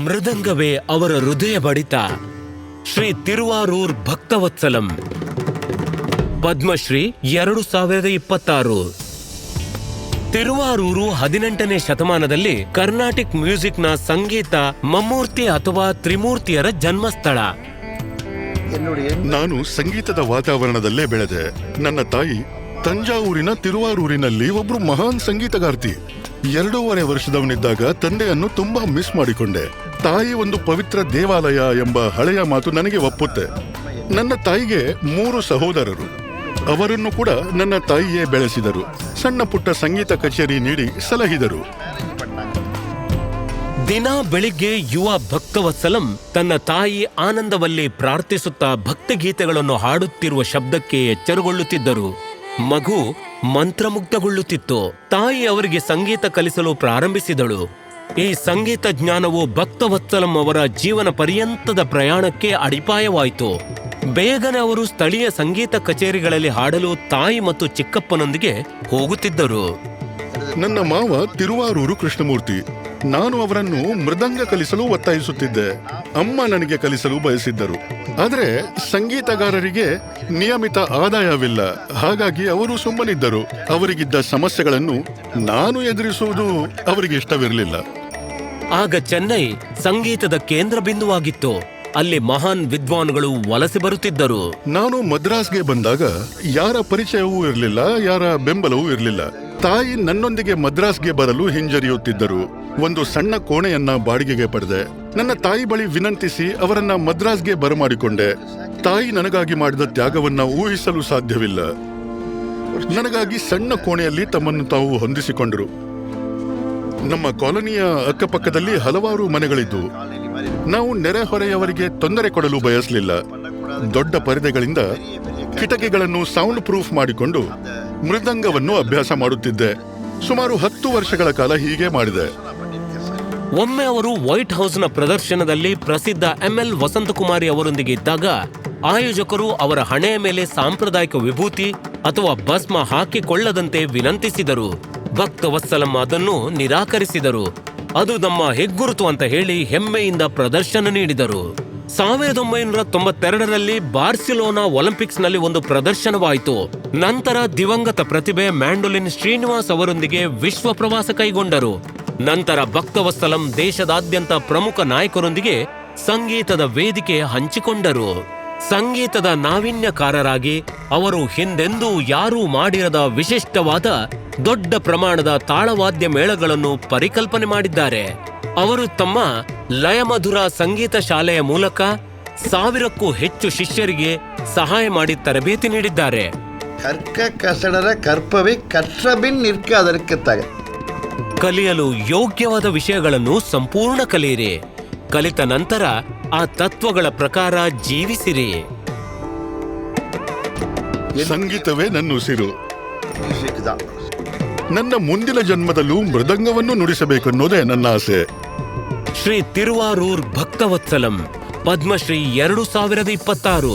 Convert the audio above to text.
ಮೃದಂಗವೇ ಅವರ ಹೃದಯ ಬಡಿತ. ಶ್ರೀ ತಿರುವಾರೂರ್ ಭಕ್ತವತ್ಸಲಂ. ಪದ್ಮಶ್ರೀ 2026. ತಿರುವಾರೂರು 18ನೇ ಶತಮಾನದಲ್ಲಿ ಕರ್ನಾಟಿಕ್ ಮ್ಯೂಸಿಕ್ನ ಸಂಗೀತ ಮಮ್ಮೂರ್ತಿ ಅಥವಾ ತ್ರಿಮೂರ್ತಿಯರ ಜನ್ಮಸ್ಥಳ. ನಾನು ಸಂಗೀತದ ವಾತಾವರಣದಲ್ಲೇ ಬೆಳೆದೆ. ನನ್ನ ತಾಯಿ ತಂಜಾವೂರಿನ ತಿರುವಾರೂರಿನಲ್ಲಿ ಒಬ್ರು ಮಹಾನ್ ಸಂಗೀತಗಾರ್ತಿ. 2.5 ವರ್ಷದವನಿದ್ದಾಗ ತಂದೆಯನ್ನು ತುಂಬಾ ಮಿಸ್ ಮಾಡಿಕೊಂಡೆ. ತಾಯಿ ಒಂದು ಪವಿತ್ರ ದೇವಾಲಯ ಎಂಬ ಹಳೆಯ ಮಾತು ನನಗೆ ಒಪ್ಪುತ್ತೆ. ನನ್ನ ತಾಯಿಗೆ 3 ಸಹೋದರರು. ಅವರನ್ನು ಕೂಡ ನನ್ನ ತಾಯಿಯೇ ಬೆಳೆಸಿದರು. ಸಣ್ಣ ಪುಟ್ಟ ಸಂಗೀತ ಕಚೇರಿ ನೀಡಿ ಸಲಹಿದರು. ದಿನ ಬೆಳಿಗ್ಗೆ ಯುವ ಭಕ್ತವತ್ಸಲಂ ತನ್ನ ತಾಯಿ ಆನಂದವಲ್ಲಿ ಪ್ರಾರ್ಥಿಸುತ್ತಾ ಭಕ್ತಿಗೀತೆಗಳನ್ನು ಹಾಡುತ್ತಿರುವ ಶಬ್ದಕ್ಕೆ ಎಚ್ಚರಗೊಳ್ಳುತ್ತಿದ್ದರು. ಮಗು ಮಂತ್ರಮುಗ್ಧಗೊಳ್ಳುತ್ತಿತ್ತು. ತಾಯಿ ಅವರಿಗೆ ಸಂಗೀತ ಕಲಿಸಲು ಪ್ರಾರಂಭಿಸಿದಳು. ಈ ಸಂಗೀತ ಜ್ಞಾನವು ಭಕ್ತವತ್ಸಲಂ ಅವರ ಜೀವನ ಪರ್ಯಂತದ ಪ್ರಯಾಣಕ್ಕೆ ಅಡಿಪಾಯವಾಯಿತು. ಬೇಗನೆ ಅವರು ಸ್ಥಳೀಯ ಸಂಗೀತ ಕಚೇರಿಗಳಲ್ಲಿ ಹಾಡಲು ತಾಯಿ ಮತ್ತು ಚಿಕ್ಕಪ್ಪನೊಂದಿಗೆ ಹೋಗುತ್ತಿದ್ದರು. ನನ್ನ ಮಾವ ತಿರುವಾರೂರು ಕೃಷ್ಣಮೂರ್ತಿ. ನಾನು ಅವರನ್ನು ಮೃದಂಗ ಕಲಿಸಲು ಒತ್ತಾಯಿಸುತ್ತಿದ್ದೆ. ಅಮ್ಮ ನನಗೆ ಕಲಿಸಲು ಬಯಸಿದ್ದರು. ಆದರೆ ಸಂಗೀತಗಾರರಿಗೆ ನಿಯಮಿತ ಆದಾಯವಿಲ್ಲ. ಹಾಗಾಗಿ ಅವರು ಸುಮ್ಮನಿದ್ದರು. ಅವರಿಗಿದ್ದ ಸಮಸ್ಯೆಗಳನ್ನು ನಾನು ಎದುರಿಸುವುದು ಅವರಿಗೆ ಇಷ್ಟವಿರಲಿಲ್ಲ. ಆಗ ಚೆನ್ನೈ ಸಂಗೀತದ ಕೇಂದ್ರ ಬಿಂದುವಾಗಿತ್ತು. ಅಲ್ಲಿ ಮಹಾನ್ ವಿದ್ವಾನ್ಗಳು ವಲಸೆ ಬರುತ್ತಿದ್ದರು. ನಾನು ಮದ್ರಾಸ್ಗೆ ಬಂದಾಗ ಯಾರ ಪರಿಚಯವೂ ಇರಲಿಲ್ಲ, ಯಾರ ಬೆಂಬಲವೂ ಇರಲಿಲ್ಲ. ತಾಯಿ ನನ್ನೊಂದಿಗೆ ಮದ್ರಾಸ್ಗೆ ಬರಲು ಹಿಂಜರಿಯುತ್ತಿದ್ದರು. ಒಂದು ಸಣ್ಣ ಕೋಣೆಯನ್ನ ಬಾಡಿಗೆಗೆ ಪಡೆದೆ. ನನ್ನ ತಾಯಿ ಬಳಿ ವಿನಂತಿಸಿ ಅವರನ್ನ ಮದ್ರಾಸ್ಗೆ ಬರಮಾಡಿಕೊಂಡೆ. ತಾಯಿ ನನಗಾಗಿ ಮಾಡಿದ ತ್ಯಾಗವನ್ನ ಊಹಿಸಲು ಸಾಧ್ಯವಿಲ್ಲ. ನನಗಾಗಿ ಸಣ್ಣ ಕೋಣೆಯಲ್ಲಿ ತಮ್ಮನ್ನು ತಾವು ಹೊಂದಿಸಿಕೊಂಡರು. ನಮ್ಮ ಕಾಲೋನಿಯ ಅಕ್ಕಪಕ್ಕದಲ್ಲಿ ಹಲವಾರು ಮನೆಗಳಿದ್ದು ನಾವು ನೆರೆಹೊರೆಯವರಿಗೆ ತೊಂದರೆ ಕೊಡಲು ಬಯಸಲಿಲ್ಲ. ದೊಡ್ಡ ಪರದೆಗಳಿಂದ ಕಿಟಕಿಗಳನ್ನು ಸೌಂಡ್ ಪ್ರೂಫ್ ಮಾಡಿಕೊಂಡು ಮೃದಂಗವನ್ನು ಅಭ್ಯಾಸ ಮಾಡುತ್ತಿದ್ದೆ. ಸುಮಾರು 10 ವರ್ಷಗಳ ಕಾಲ ಹೀಗೆ ಮಾಡಿದೆ. ಒಮ್ಮೆ ಅವರು ವೈಟ್ ಹೌಸ್ನ ಪ್ರದರ್ಶನದಲ್ಲಿ ಪ್ರಸಿದ್ಧ ML ವಸಂತಕುಮಾರಿ ಅವರೊಂದಿಗೆ ಇದ್ದಾಗ ಆಯೋಜಕರು ಅವರ ಹಣೆಯ ಮೇಲೆ ಸಾಂಪ್ರದಾಯಿಕ ವಿಭೂತಿ ಅಥವಾ ಭಸ್ಮ ಹಾಕಿಕೊಳ್ಳದಂತೆ ವಿನಂತಿಸಿದರು. ಭಕ್ತವತ್ಸಲಂ ಅದನ್ನು ನಿರಾಕರಿಸಿದರು. ಅದು ನಮ್ಮ ಹೆಗ್ಗುರುತು ಅಂತ ಹೇಳಿ ಹೆಮ್ಮೆಯಿಂದ ಪ್ರದರ್ಶನ ನೀಡಿದರು. 1992ರಲ್ಲಿ ಬಾರ್ಸಿಲೋನಾ ಒಲಿಂಪಿಕ್ಸ್ನಲ್ಲಿ ಒಂದು ಪ್ರದರ್ಶನವಾಯಿತು. ನಂತರ ದಿವಂಗತ ಪ್ರತಿಭೆ ಮ್ಯಾಂಡೋಲಿನ್ ಶ್ರೀನಿವಾಸ್ ಅವರೊಂದಿಗೆ ವಿಶ್ವ ಪ್ರವಾಸ ಕೈಗೊಂಡರು. ನಂತರ ಭಕ್ತವತ್ಸಲಂ ದೇಶದಾದ್ಯಂತ ಪ್ರಮುಖ ನಾಯಕರೊಂದಿಗೆ ಸಂಗೀತದ ವೇದಿಕೆ ಹಂಚಿಕೊಂಡರು. ಸಂಗೀತದ ನಾವೀನ್ಯಕಾರರಾಗಿ ಅವರು ಹಿಂದೆಂದೂ ಯಾರೂ ಮಾಡಿರದ ವಿಶಿಷ್ಟವಾದ ದೊಡ್ಡ ಪ್ರಮಾಣದ ತಾಳವಾದ್ಯ ಮೇಳಗಳನ್ನು ಪರಿಕಲ್ಪನೆ ಮಾಡಿದ್ದಾರೆ. ಅವರು ತಮ್ಮ ಲಯಮಧುರ ಸಂಗೀತ ಶಾಲೆಯ ಮೂಲಕ 1000ಕ್ಕೂ ಹೆಚ್ಚು ಶಿಷ್ಯರಿಗೆ ಸಹಾಯ ಮಾಡಿ ತರಬೇತಿ ನೀಡಿದ್ದಾರೆ. ಕಲಿಯಲು ಯೋಗ್ಯವಾದ ವಿಷಯಗಳನ್ನು ಸಂಪೂರ್ಣ ಕಲಿಯಿರಿ. ಕಲಿತ ನಂತರ ಆ ತತ್ವಗಳ ಪ್ರಕಾರ ಜೀವಿಸಿರಿ. ಸಂಗೀತವೇ ನನ್ನ ಉಸಿರು. ನನ್ನ ಮುಂದಿನ ಜನ್ಮದಲ್ಲೂ ಮೃದಂಗವನ್ನು ನುಡಿಸಬೇಕೆನ್ನೋದೇ ನನ್ನ ಆಸೆ. ಶ್ರೀ ತಿರುವಾರೂರ್ ಭಕ್ತವತ್ಸಲಂ. ಪದ್ಮಶ್ರೀ 2026.